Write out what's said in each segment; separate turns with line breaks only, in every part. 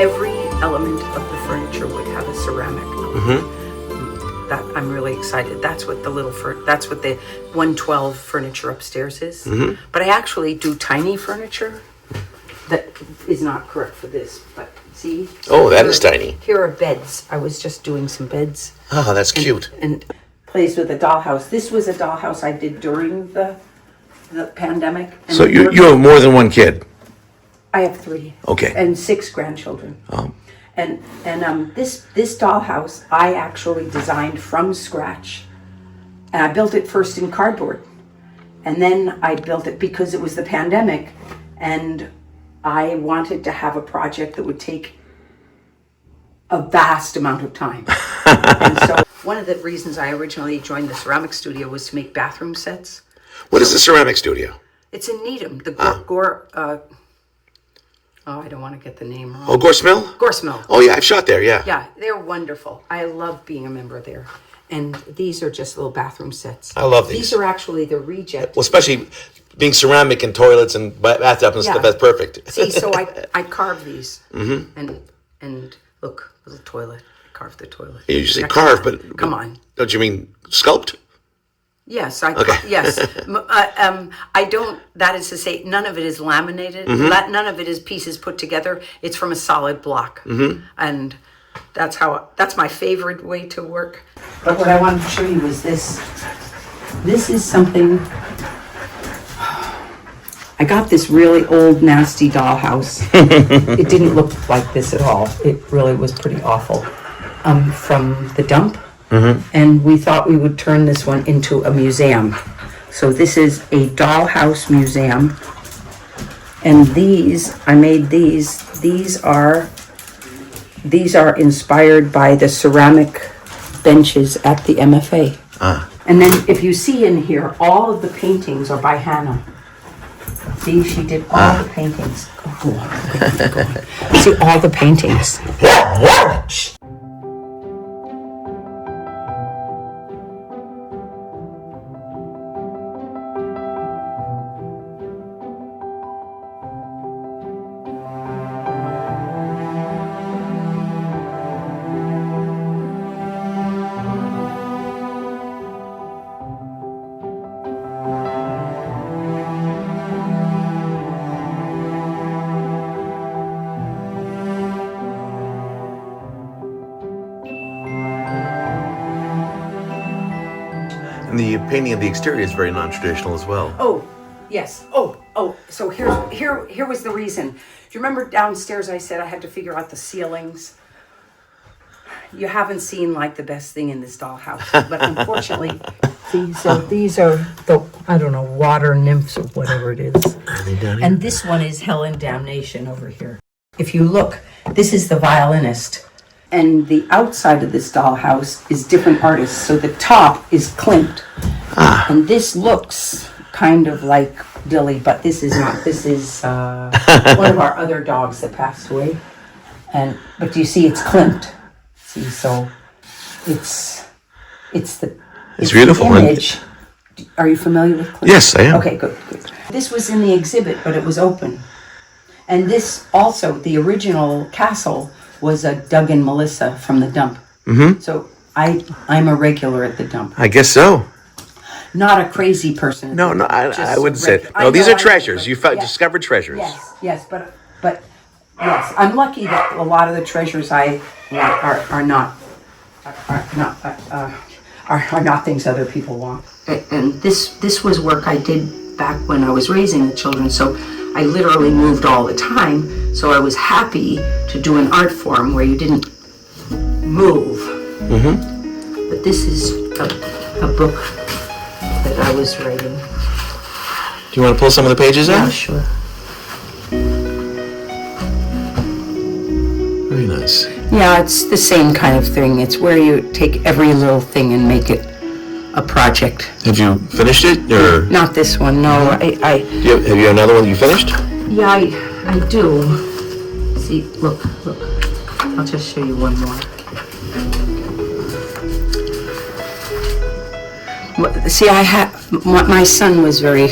every element of the furniture would have a ceramic. That I'm really excited. That's what the 112 furniture upstairs is. But I actually do tiny furniture that is not correct for this. But see?
Oh, that is tiny.
Here are beds. I was just doing some beds.
Oh, that's cute.
And plays with a dollhouse. This was a dollhouse I did during the pandemic. And
So you have more than one kid?
I have 3.
Okay.
And 6 grandchildren.
Oh.
And this dollhouse I actually designed from scratch, and I built it first in cardboard, and then I built it because it was the pandemic, and I wanted to have a project that would take a vast amount of time. And so one of the reasons I originally joined the ceramic studio was to make bathroom sets.
What is the ceramic studio?
It's in Needham, the I don't want to get the name wrong.
Oh, Gorse Mill?
Gorse Mill.
Oh, yeah, I've shot there, yeah.
Yeah, they're wonderful. I love being a member there. And these are just little bathroom sets.
I love these.
These are actually the reject.
Well, especially being ceramic and toilets and bathtub and stuff, that's perfect.
See, so I carve these. And look, little toilet. Carve the toilet.
You say carve, but...
Come on.
Don't you mean sculpt?
Yes, yes. I don't, that is to say, none of it is laminated. None of it is pieces put together. It's from a solid block. And that's my favorite way to work. But what I wanted to show you is this. This is something, I got this really old, nasty dollhouse. It didn't look like this at all. It really was pretty awful. From the dump. And we thought we would turn this one into a museum. So this is a dollhouse museum. And I made these. These are inspired by the ceramic benches at the MFA. And then if you see in here, all of the paintings are by Hannah. See, she did all the paintings. Go on. See, all the paintings.
And the painting of the exterior is very non-traditional as well.
Oh, yes. Oh. So here was the reason. Do you remember downstairs I said I had to figure out the ceilings? You haven't seen like the best thing in this dollhouse, but unfortunately, these are the, I don't know, water nymphs or whatever it is.
Are they down here?
And this one is Hell and Damnation over here. If you look, this is the violinist. And the outside of this dollhouse is different artists. So the top is Klimt. And this looks kind of like Dilly, but this is not. This is one of our other dogs that passed away. But you see, it's Klimt. See, so it's
beautiful.
The image. Are you familiar with Klimt?
Yes, I am.
Okay, good. This was in the exhibit, but it was open. And this also, the original castle was a Doug and Melissa from the dump. So I'm a regular at the dump.
I guess so.
Not a crazy person.
No, I wouldn't say. No, these are treasures. You discovered treasures.
Yes, but yes, I'm lucky that a lot of the treasures I want are not things other people want. And this was work I did back when I was raising the children. So I literally moved all the time. So I was happy to do an art form where you didn't move. But this is a book that I was writing.
Do you want to pull some of the pages out?
Yeah, sure.
Very nice.
Yeah, it's the same kind of thing. It's where you take every little thing and make it a project.
Have you finished it, or
not this one? No,
have you another one you finished?
Yeah, I do. See, look. I'll just show you one more. See, my son was a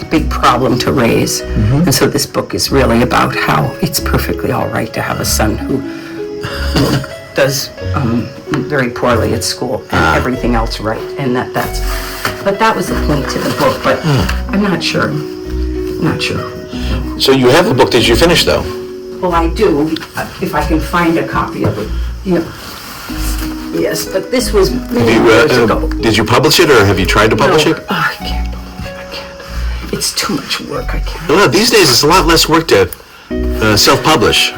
big problem to raise. And so this book is really about how it's perfectly all right to have a son who does very poorly at school and everything else right. And but that was the point to the book, but I'm not sure. Not sure.
So you have a book that you finished, though.
Well, I do, if I can find a copy of it. Yeah. Yes, but this was many years ago.
Did you publish it, or have you tried to publish it?
Oh, I can't believe it. I can't. It's too much work. I can't.
Well, these days it's a lot less work to self-publish.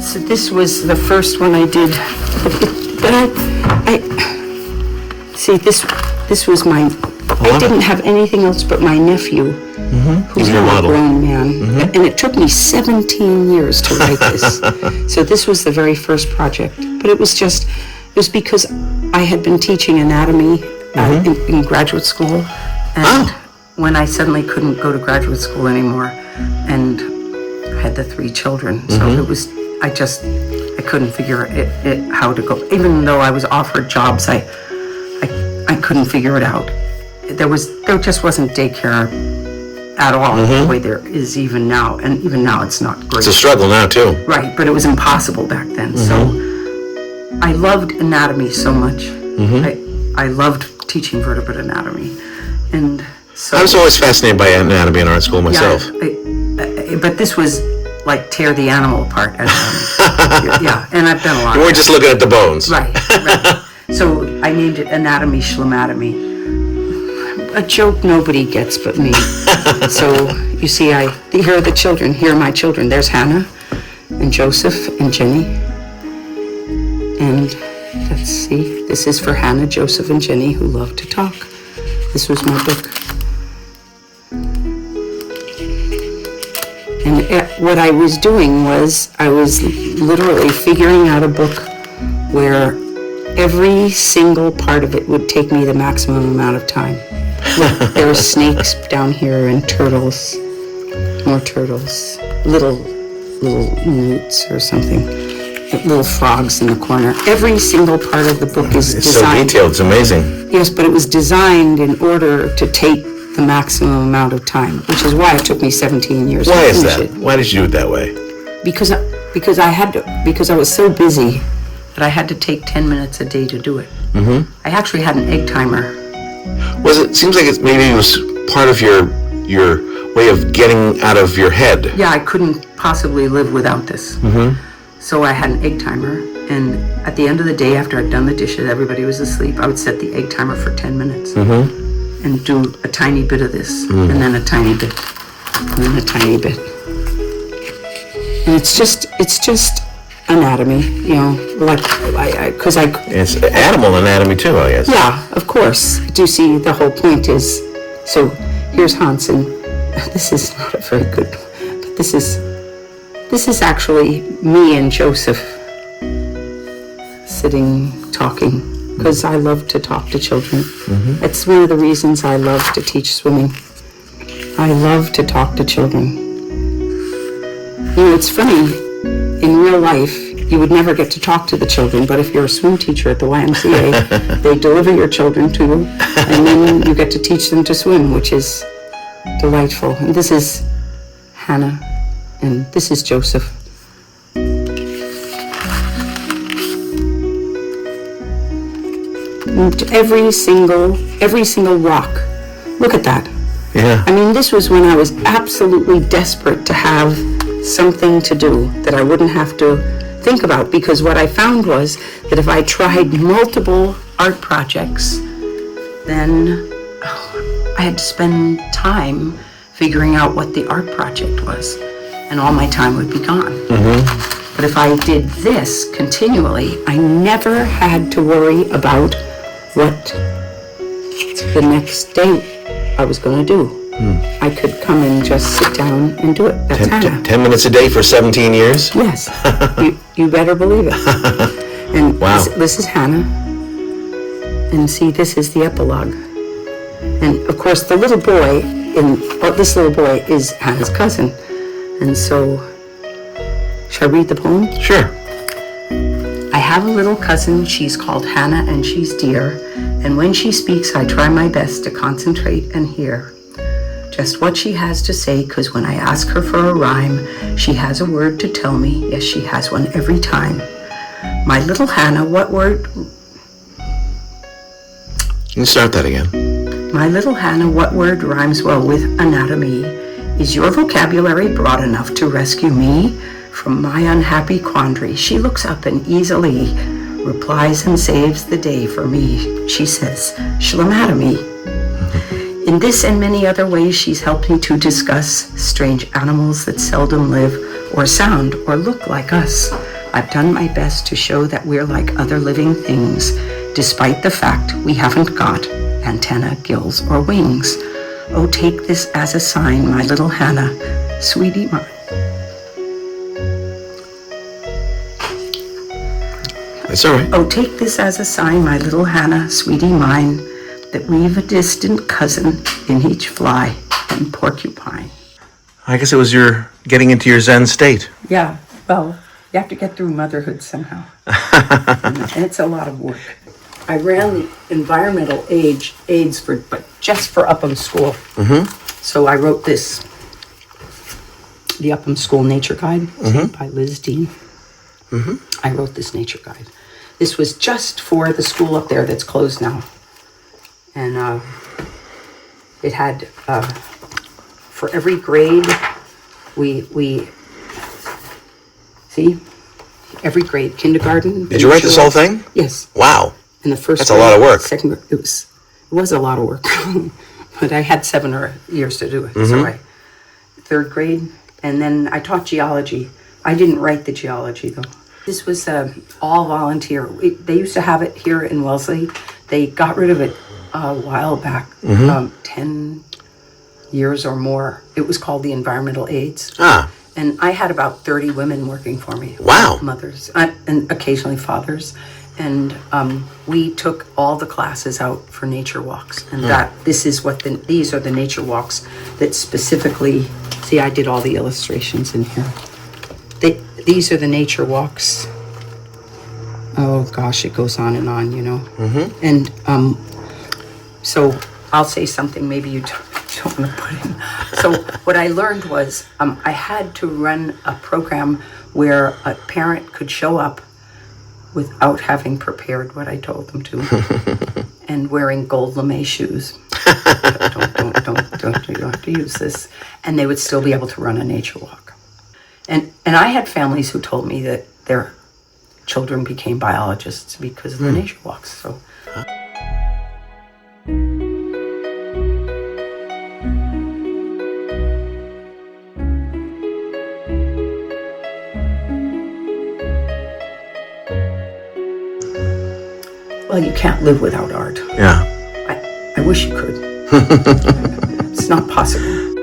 So this was the first one I did. But I see, this was my, I didn't have anything else but my nephew, who's now a grown man. And it took me 17 years to write this. So this was the very first project. But it was because I had been teaching anatomy in graduate school. And when I suddenly couldn't go to graduate school anymore, and I had the 3 children, so it was, I couldn't figure it how to go. Even though I was offered jobs, I couldn't figure it out. There just wasn't daycare at all the way there is even now, and even now it's not great.
It's a struggle now too.
Right, but it was impossible back then. So I loved anatomy so much. I loved teaching vertebrate anatomy, and so
I was always fascinated by anatomy in art school myself.
But this was like tear the animal apart. Yeah, and I've done a lot.
You weren't just looking at the bones.
Right. So I named it Anatomy Schlematomy. A joke nobody gets but me. So you see, here are the children. Here are my children. There's Hannah and Joseph and Jenny. And let's see, this is for Hannah, Joseph, and Jenny, who love to talk. This was my book. And what I was doing was I was literally figuring out a book where every single part of it would take me the maximum amount of time. Look, there were snakes down here and turtles, more turtles, little newts or something, little frogs in the corner. Every single part of the book is designed.
It's so detailed, it's amazing.
Yes, but it was designed in order to take the maximum amount of time, which is why it took me 17 years to finish it.
Why is that? Why did you do it that way?
Because I was so busy that I had to take 10 minutes a day to do it. I actually had an egg timer.
Seems like maybe it was part of your way of getting out of your head.
Yeah, I couldn't possibly live without this. So I had an egg timer, and at the end of the day, after I'd done the dishes, everybody was asleep, I would set the egg timer for 10 minutes and do a tiny bit of this, and then a tiny bit, and then a tiny bit. And it's just anatomy, you know, like, It's
animal anatomy too, I guess.
Yeah, of course. Do you see, the whole point is, so here's Hansen. This is not a very good, but this is actually me and Joseph sitting, talking, because I love to talk to children. It's one of the reasons I love to teach swimming. I love to talk to children. You know, it's funny, in real life, you would never get to talk to the children, but if you're a swim teacher at the YMCA, they deliver your children to you, and then you get to teach them to swim, which is delightful. And this is Hannah, and this is Joseph. And every single rock. Look at that.
Yeah.
I mean, this was when I was absolutely desperate to have something to do that I wouldn't have to think about, because what I found was that if I tried multiple art projects, then I had to spend time figuring out what the art project was, and all my time would be gone. But if I did this continually, I never had to worry about what the next day I was going to do. I could come and just sit down and do it. That's Hannah.
10 minutes a day for 17 years?
Yes, you better believe it. And
wow.
This is Hannah. And see, this is the epilogue. And of course, the little boy, this little boy is Hannah's cousin. And so, shall I read the poem?
Sure.
I have a little cousin, she's called Hannah, and she's dear. And when she speaks, I try my best to concentrate and hear. just what she has to say, 'cause when I ask her for a rhyme, she has a word to tell me. Yes, she has one every time. My little Hannah, what word?
Can you start that again?
My little Hannah, what word rhymes well with anatomy? Is your vocabulary broad enough to rescue me from my unhappy quandary? She looks up and easily replies and saves the day for me. She says, Schlomatomy. In this and many other ways, she's helped me to discuss strange animals that seldom live or sound or look like us. I've done my best to show that we're like other living things, despite the fact we haven't got antenna, gills, or wings. Oh, take this as a sign, my little Hannah, sweetie mine.
That's all right.
Oh, take this as a sign, my little Hannah, sweetie mine, that we've a distant cousin in each fly and porcupine.
I guess it was your getting into your Zen state.
Yeah, well, you have to get through motherhood somehow. And it's a lot of work. I ran the environmental aids but just for Upham School. Mm-hmm. So I wrote this, the Upham School Nature Guide by Liz Dean. Mm-hmm. I wrote this nature guide. This was just for the school up there that's closed now. And it had, for every grade, we see, every grade, kindergarten.
Did you write this whole thing?
Yes.
Wow.
In the first
That's a lot of work.
Second, it was a lot of work. But I had 7 years to do it. So third grade, and then I taught geology. I didn't write the geology though. This was all volunteer. They used to have it here in Wellesley. They got rid of it a while back, 10 years or more. It was called the Environmental Aids. And I had about 30 women working for me.
Wow.
Mothers, and occasionally fathers. And we took all the classes out for nature walks. And these are the nature walks that specifically, see, I did all the illustrations in here. These are the nature walks. Oh gosh, it goes on, you know. Mm-hmm. And so I'll say something maybe you don't want to put in. So what I learned was I had to run a program where a parent could show up without having prepared what I told them to, and wearing gold lame shoes. Don't you have to use this? And they would still be able to run a nature walk. And I had families who told me that their children became biologists because of the nature walks. So. Well, you can't live without art.
Yeah.
I wish you could. It's not possible.